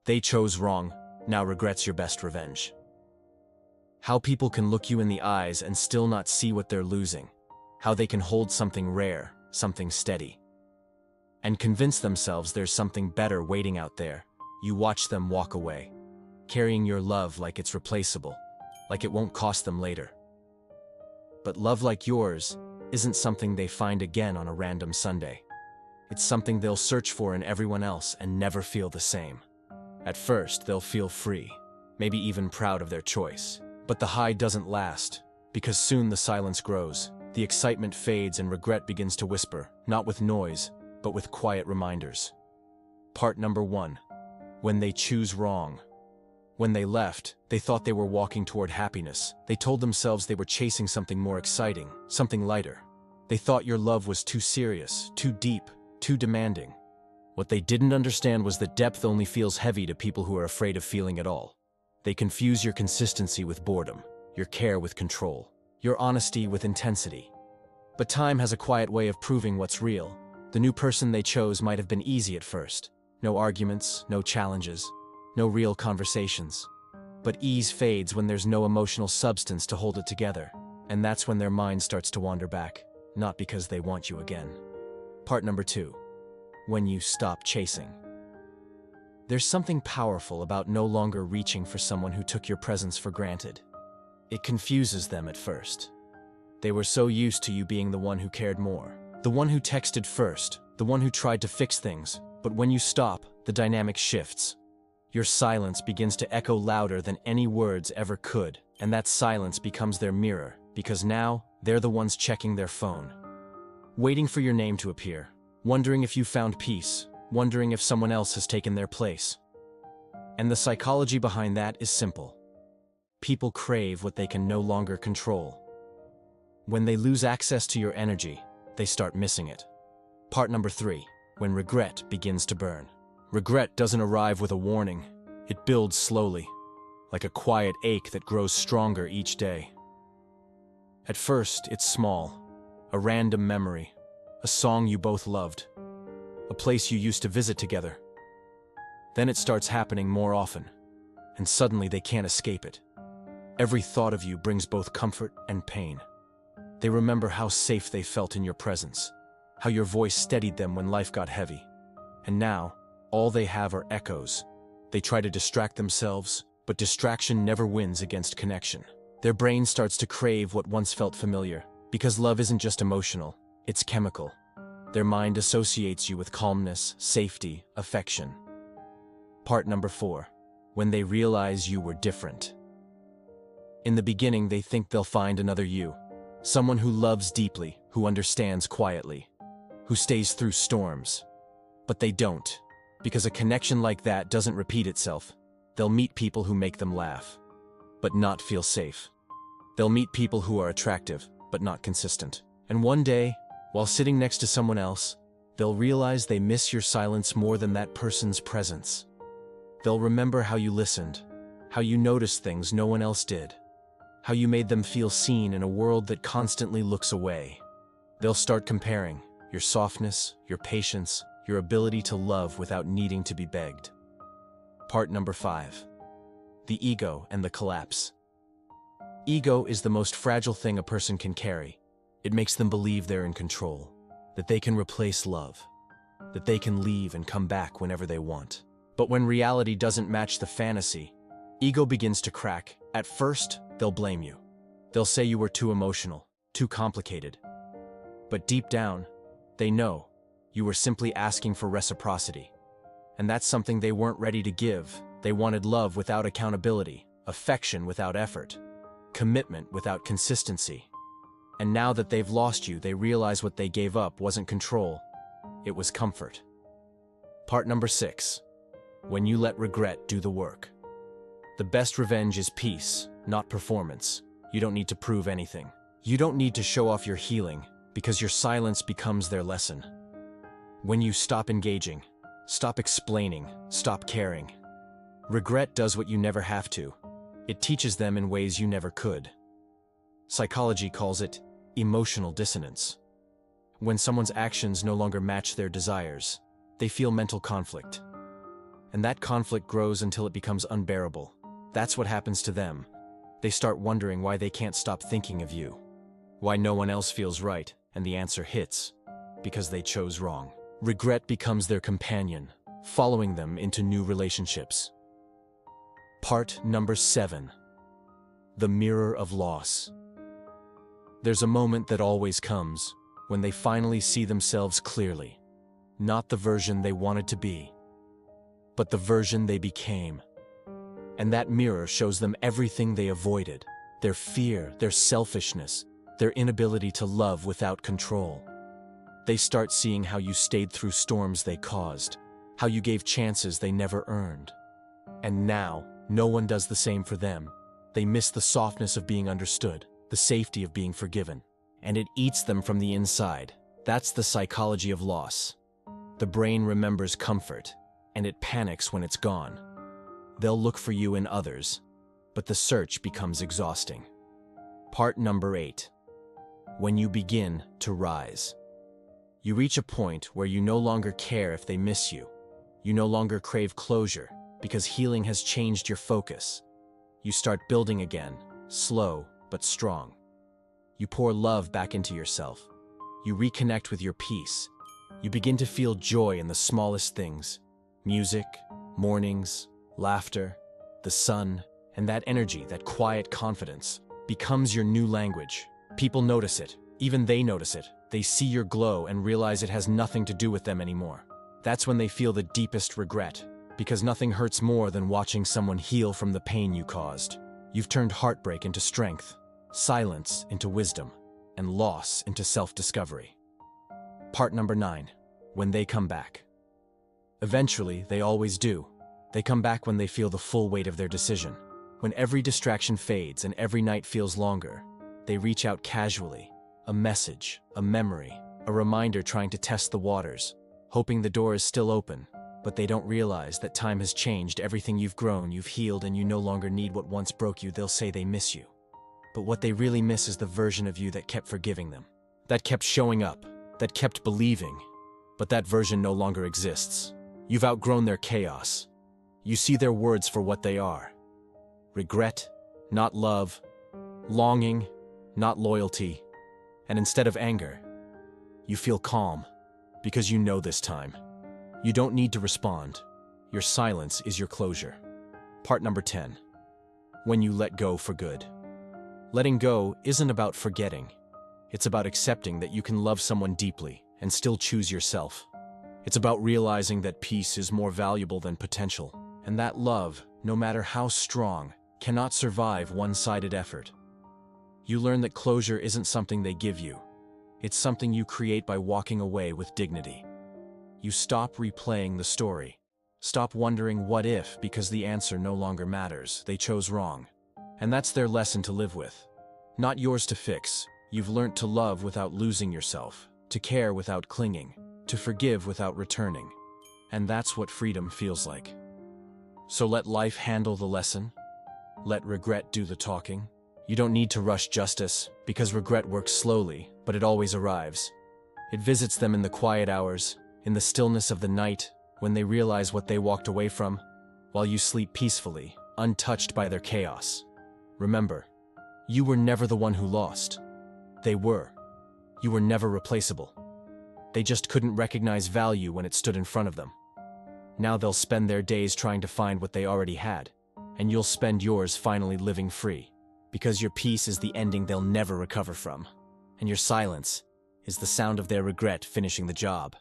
They chose wrong, now regret's your best revenge. How people can look you in the eyes and still not see what they're losing. How they can hold something rare, something steady, and convince themselves there's something better waiting out there. You watch them walk away, carrying your love like it's replaceable, like it won't cost them later. But love like yours isn't something they find again on a random Sunday. It's something they'll search for in everyone else and never feel the same. At first, they'll feel free, maybe even proud of their choice. But the high doesn't last, because soon the silence grows, the excitement fades and regret begins to whisper, not with noise, but with quiet reminders. Part number 1. When they choose wrong. When they left, they thought they were walking toward happiness. They told themselves they were chasing something more exciting, something lighter. They thought your love was too serious, too deep, too demanding. What they didn't understand was that depth only feels heavy to people who are afraid of feeling it all. They confuse your consistency with boredom, your care with control, your honesty with intensity. But time has a quiet way of proving what's real. The new person they chose might have been easy at first. No arguments, no challenges, no real conversations. But ease fades when there's no emotional substance to hold it together. And that's when their mind starts to wander back, not because they want you again. Part number 2. When you stop chasing. There's something powerful about no longer reaching for someone who took your presence for granted. It confuses them at first. They were so used to you being the one who cared more, the one who texted first, the one who tried to fix things. But when you stop, the dynamic shifts. Your silence begins to echo louder than any words ever could, and that silence becomes their mirror, because now they're the ones checking their phone, waiting for your name to appear, wondering if you found peace, wondering if someone else has taken their place. And the psychology behind that is simple. People crave what they can no longer control. When they lose access to your energy, they start missing it. Part number 3. When regret begins to burn. Regret doesn't arrive with a warning. It builds slowly, like a quiet ache that grows stronger each day. At first, it's small, a random memory, a song you both loved, a place you used to visit together. Then it starts happening more often, and suddenly they can't escape it. Every thought of you brings both comfort and pain. They remember how safe they felt in your presence, how your voice steadied them when life got heavy. And now, all they have are echoes. They try to distract themselves, but distraction never wins against connection. Their brain starts to crave what once felt familiar, because love isn't just emotional, it's chemical. Their mind associates you with calmness, safety, affection. Part number 4. When they realize you were different. In the beginning, they think they'll find another you. Someone who loves deeply, who understands quietly, who stays through storms. But they don't, because a connection like that doesn't repeat itself. They'll meet people who make them laugh, but not feel safe. They'll meet people who are attractive, but not consistent. And one day, while sitting next to someone else, they'll realize they miss your silence more than that person's presence. They'll remember how you listened, how you noticed things no one else did, how you made them feel seen in a world that constantly looks away. They'll start comparing your softness, your patience, your ability to love without needing to be begged. Part number 5. The ego and the collapse. Ego is the most fragile thing a person can carry. It makes them believe they're in control, that they can replace love, that they can leave and come back whenever they want. But when reality doesn't match the fantasy, ego begins to crack. At first, they'll blame you. They'll say you were too emotional, too complicated. But deep down, they know you were simply asking for reciprocity. And that's something they weren't ready to give. They wanted love without accountability, affection without effort, commitment without consistency. And now that they've lost you, they realize what they gave up wasn't control, it was comfort. Part number 6. When you let regret do the work. The best revenge is peace, not performance. You don't need to prove anything. You don't need to show off your healing, because your silence becomes their lesson. When you stop engaging, stop explaining, stop caring, regret does what you never have to. It teaches them in ways you never could. Psychology calls it emotional dissonance. When someone's actions no longer match their desires, they feel mental conflict. And that conflict grows until it becomes unbearable. That's what happens to them. They start wondering why they can't stop thinking of you. Why no one else feels right, and the answer hits. Because they chose wrong. Regret becomes their companion, following them into new relationships. Part number 7. The mirror of loss. There's a moment that always comes, when they finally see themselves clearly. Not the version they wanted to be, but the version they became. And that mirror shows them everything they avoided, their fear, their selfishness, their inability to love without control. They start seeing how you stayed through storms they caused, how you gave chances they never earned. And now, no one does the same for them. They miss the softness of being understood, the safety of being forgiven. And it eats them from the inside. That's the psychology of loss. The brain remembers comfort, and it panics when it's gone. They'll look for you in others, but the search becomes exhausting. Part number 8. When you begin to rise. You reach a point where you no longer care if they miss you. You no longer crave closure, because healing has changed your focus. You start building again, slow but strong. You pour love back into yourself. You reconnect with your peace. You begin to feel joy in the smallest things. Music, mornings, laughter, the sun, and that energy, that quiet confidence, becomes your new language. People notice it. Even they notice it. They see your glow and realize it has nothing to do with them anymore. That's when they feel the deepest regret, because nothing hurts more than watching someone heal from the pain you caused. You've turned heartbreak into strength, silence into wisdom, and loss into self-discovery. Part number 9. When they come back. Eventually, they always do. They come back when they feel the full weight of their decision. When every distraction fades and every night feels longer, they reach out casually. A message, a memory, a reminder trying to test the waters, hoping the door is still open, but they don't realize that time has changed everything. You've grown, you've healed, and you no longer need what once broke you. They'll say they miss you. But what they really miss is the version of you that kept forgiving them, that kept showing up, that kept believing. But that version no longer exists. You've outgrown their chaos. You see their words for what they are. Regret, not love. Longing, not loyalty. And instead of anger, you feel calm, because you know this time. You don't need to respond. Your silence is your closure. Part number 10. When you let go for good. Letting go isn't about forgetting. It's about accepting that you can love someone deeply and still choose yourself. It's about realizing that peace is more valuable than potential, and that love, no matter how strong, cannot survive one-sided effort. You learn that closure isn't something they give you. It's something you create by walking away with dignity. You stop replaying the story. Stop wondering what if, because the answer no longer matters. They chose wrong. And that's their lesson to live with. Not yours to fix. You've learned to love without losing yourself, to care without clinging, to forgive without returning. And that's what freedom feels like. So let life handle the lesson. Let regret do the talking. You don't need to rush justice, because regret works slowly, but it always arrives. It visits them in the quiet hours, in the stillness of the night, when they realize what they walked away from, while you sleep peacefully, untouched by their chaos. Remember, you were never the one who lost. They were. You were never replaceable. They just couldn't recognize value when it stood in front of them. Now they'll spend their days trying to find what they already had, and you'll spend yours finally living free. Because your peace is the ending they'll never recover from, and your silence is the sound of their regret finishing the job.